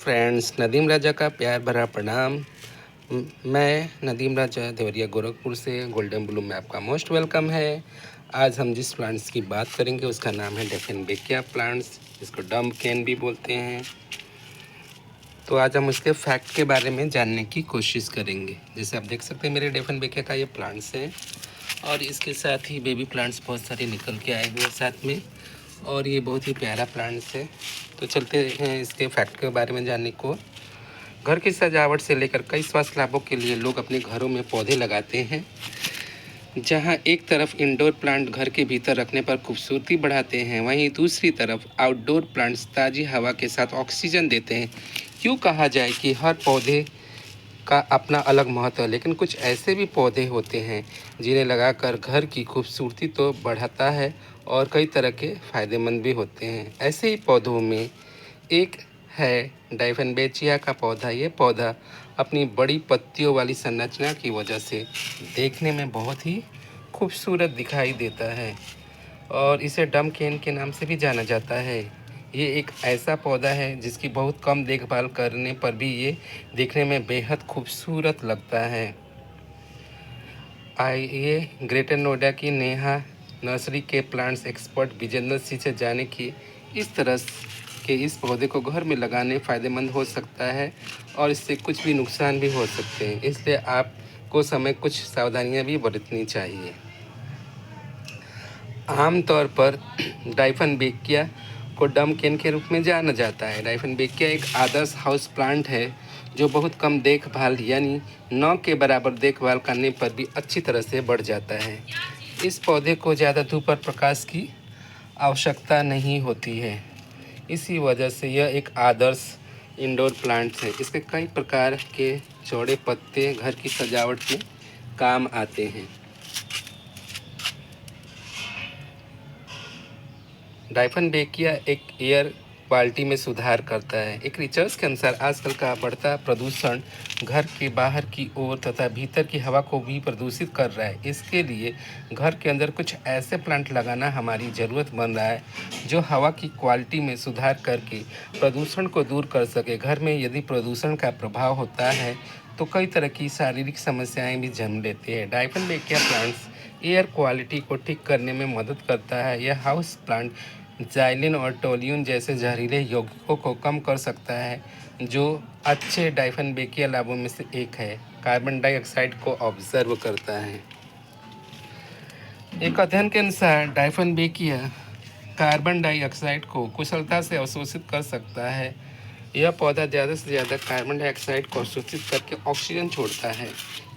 Friends, Nadeem राजा का प्यार भरा प्रणाम। मैं नदीम राजा देवरिया गोरखपुर से गोल्डन ब्लूम में आपका मोस्ट वेलकम है। आज हम जिस प्लांट्स की बात करेंगे उसका नाम है डेफिनबेकिया प्लांट्स, जिसको डम्ब केन भी बोलते हैं। तो आज हम उसके फैक्ट के बारे में जानने की कोशिश करेंगे। जैसे आप देख सकते हैं मेरे डेफिनबेकिया का ये प्लांट्स है और इसके साथ ही बेबी प्लांट्स बहुत सारे निकल के आए हुए हैं साथ में, और ये बहुत ही प्यारा प्लांट्स है। तो चलते हैं इसके फैक्ट के बारे में जानने को। घर की सजावट से लेकर कई स्वास्थ्य लाभों के लिए लोग अपने घरों में पौधे लगाते हैं। जहां एक तरफ इंडोर प्लांट घर के भीतर रखने पर खूबसूरती बढ़ाते हैं, वहीं दूसरी तरफ आउटडोर प्लांट्स ताज़ी हवा के साथ ऑक्सीजन देते हैं। यूँ कहा जाए कि हर पौधे का अपना अलग महत्व है, लेकिन कुछ ऐसे भी पौधे होते हैं जिन्हें लगाकर घर की खूबसूरती तो बढ़ाता है और कई तरह के फ़ायदेमंद भी होते हैं। ऐसे ही पौधों में एक है डायफिनबेचिया का पौधा। ये पौधा अपनी बड़ी पत्तियों वाली संरचना की वजह से देखने में बहुत ही खूबसूरत दिखाई देता है और इसे डम्ब केन के नाम से भी जाना जाता है। ये एक ऐसा पौधा है जिसकी बहुत कम देखभाल करने पर भी ये देखने में बेहद खूबसूरत लगता है। आइए ग्रेटर नोएडा की नेहा नर्सरी के प्लांट्स एक्सपर्ट विजेंद्र सिंह से जाने कि इस तरह के इस पौधे को घर में लगाने फ़ायदेमंद हो सकता है और इससे कुछ भी नुकसान भी हो सकते हैं, इसलिए आपको समय कुछ सावधानियां भी बरतनी चाहिए। आमतौर पर डायफिनबेकिया को डम्ब केन के रूप में जाना जाता है। डायफिनबेकिया एक आदर्श हाउस प्लांट है जो बहुत कम देखभाल यानी 9 के बराबर देखभाल करने पर भी अच्छी तरह से बढ़ जाता है। इस पौधे को ज़्यादा धूप और प्रकाश की आवश्यकता नहीं होती है, इसी वजह से यह एक आदर्श इंडोर प्लांट है। इसके कई प्रकार के चौड़े पत्ते घर की सजावट में काम आते हैं। डायफिनबेकिया एक एयर क्वालिटी में सुधार करता है। एक रिसर्च के अनुसार आजकल का बढ़ता प्रदूषण घर के बाहर की ओर तथा भीतर की हवा को भी प्रदूषित कर रहा है। इसके लिए घर के अंदर कुछ ऐसे प्लांट लगाना हमारी ज़रूरत बन रहा है जो हवा की क्वालिटी में सुधार करके प्रदूषण को दूर कर सके। घर में यदि प्रदूषण का प्रभाव होता है तो कई तरह की शारीरिक समस्याएं भी जन्म लेती है। डायफिनबेकिया प्लांट्स एयर क्वालिटी को ठीक करने में मदद करता है। यह हाउस प्लांट जाइलिन और टोल्यून जैसे जहरीले यौगिकों को कम कर सकता है, जो अच्छे डायफिनबेकिया लाभों में से एक है। कार्बन डाइऑक्साइड को ऑब्जर्व करता है। एक अध्ययन के अनुसार डायफिनबेकिया कार्बन डाइऑक्साइड को कुशलता से अवशोषित कर सकता है। यह पौधा ज़्यादा से ज़्यादा कार्बन डाइऑक्साइड को अवशोषित करके ऑक्सीजन छोड़ता है,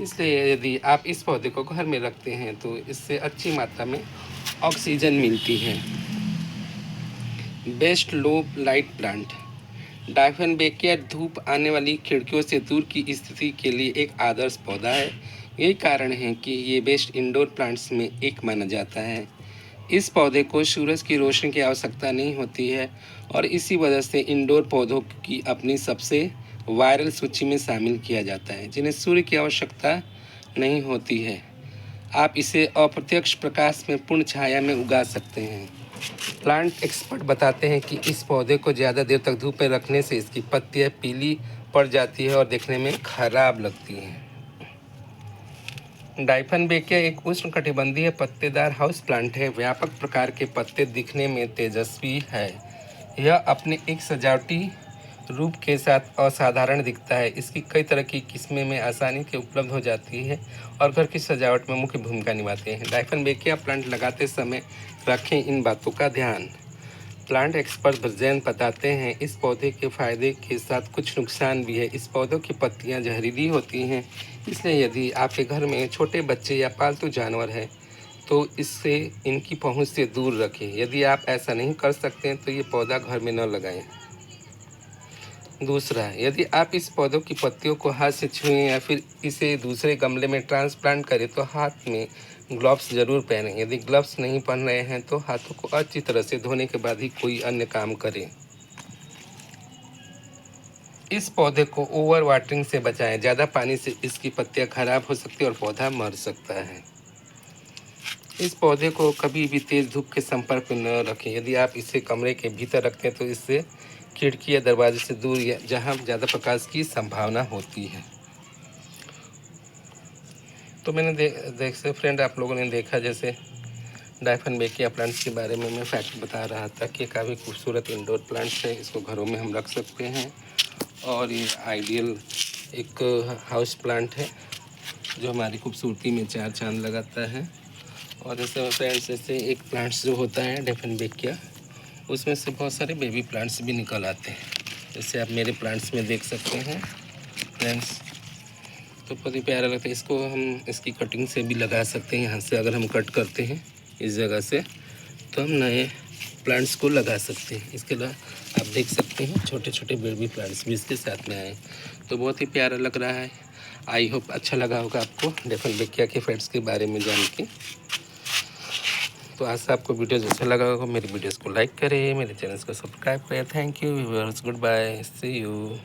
इसलिए यदि आप इस पौधे को घर में रखते हैं तो इससे अच्छी मात्रा में ऑक्सीजन मिलती है। Best low light plant. Dieffenbachia धूप आने वाली खिड़कियों से दूर की स्थिति के लिए एक आदर्श पौधा है। यही कारण है कि ये बेस्ट इंडोर प्लांट्स में एक माना जाता है। इस पौधे को सूरज की रोशनी की आवश्यकता नहीं होती है और इसी वजह से इंडोर पौधों की अपनी सबसे वायरल सूची में शामिल किया जाता है, जिन्हें सूर्य की आवश्यकता नहीं होती है। आप इसे अप्रत्यक्ष प्रकाश में पूर्ण छाया में उगा सकते हैं। प्लांट एक्सपर्ट बताते हैं कि इस पौधे को ज़्यादा देर तक धूप में रखने से इसकी पत्तियां पीली पड़ जाती है और देखने में खराब लगती हैं। डायफिनबेकिया एक उष्णकटिबंधीय पत्तेदार हाउस प्लांट है। व्यापक प्रकार के पत्ते दिखने में तेजस्वी है। यह अपने एक सजावटी रूप के साथ असाधारण दिखता है। इसकी कई तरह की किस्में में आसानी से उपलब्ध हो जाती है और घर की सजावट में मुख्य भूमिका निभाते हैं। डायफिनबेकिया प्लांट लगाते समय रखें इन बातों का ध्यान। प्लांट एक्सपर्ट ब्रजेन बताते हैं इस पौधे के फायदे के साथ कुछ नुकसान भी है। इस पौधों की पत्तियां जहरीली होती हैं, इसलिए यदि आपके घर में छोटे बच्चे या पालतू जानवर हैं तो इससे इनकी पहुंच से दूर रखें। यदि आप ऐसा नहीं कर सकते हैं तो ये पौधा घर में न लगाएं। दूसरा, यदि आप इस पौधों की पत्तियों को हाथ से छुएं या फिर इसे दूसरे गमले में ट्रांसप्लांट करें तो हाथ में ग्लव्स जरूर पहनें। यदि ग्लव्स नहीं पहन रहे हैं तो हाथों को अच्छी तरह से धोने के बाद ही कोई अन्य काम करें। इस पौधे को ओवर वाटरिंग से बचाएं। ज़्यादा पानी से इसकी पत्तियां खराब हो सकती है और पौधा मर सकता है। इस पौधे को कभी भी तेज़ धूप के संपर्क में न रखें। यदि आप इसे कमरे के भीतर रखते हैं तो इससे खिड़की या दरवाजे से दूर या जहाँ ज़्यादा प्रकाश की संभावना होती है। तो मैंने देख से फ्रेंड, आप लोगों ने देखा जैसे डायफेनबेकिया प्लांट्स के बारे में मैं फैक्ट बता रहा था कि काफ़ी खूबसूरत इंडोर प्लांट्स है, इसको घरों में हम रख सकते हैं और ये आइडियल एक हाउस प्लांट है जो हमारी खूबसूरती में चार चांद लगाता है। और जैसे फ्रेंड्स, जैसे एक प्लांट्स जो होता है डेफिनबेकिया, उसमें से बहुत सारे बेबी प्लांट्स भी निकल आते हैं, जैसे आप मेरे प्लांट्स में देख सकते हैं फ्रेंड्स। तो बहुत ही प्यारा लगता है। इसको हम इसकी कटिंग से भी लगा सकते हैं, यहाँ से अगर हम कट करते हैं इस जगह से तो हम नए प्लांट्स को लगा सकते हैं। इसके अलावा आप देख सकते हैं छोटे छोटे बेबी प्लांट्स भी इसके साथ में आए, तो बहुत ही प्यारा लग रहा है। आई होप अच्छा लगा होगा आपको डेफिनबेकिया के फैक्ट्स के बारे में जान के। तो आज से आपको वीडियो अच्छा लगा होगा, मेरी वीडियोस को लाइक करें, मेरे चैनल को सब्सक्राइब करें। Thank you viewers, good bye, see you.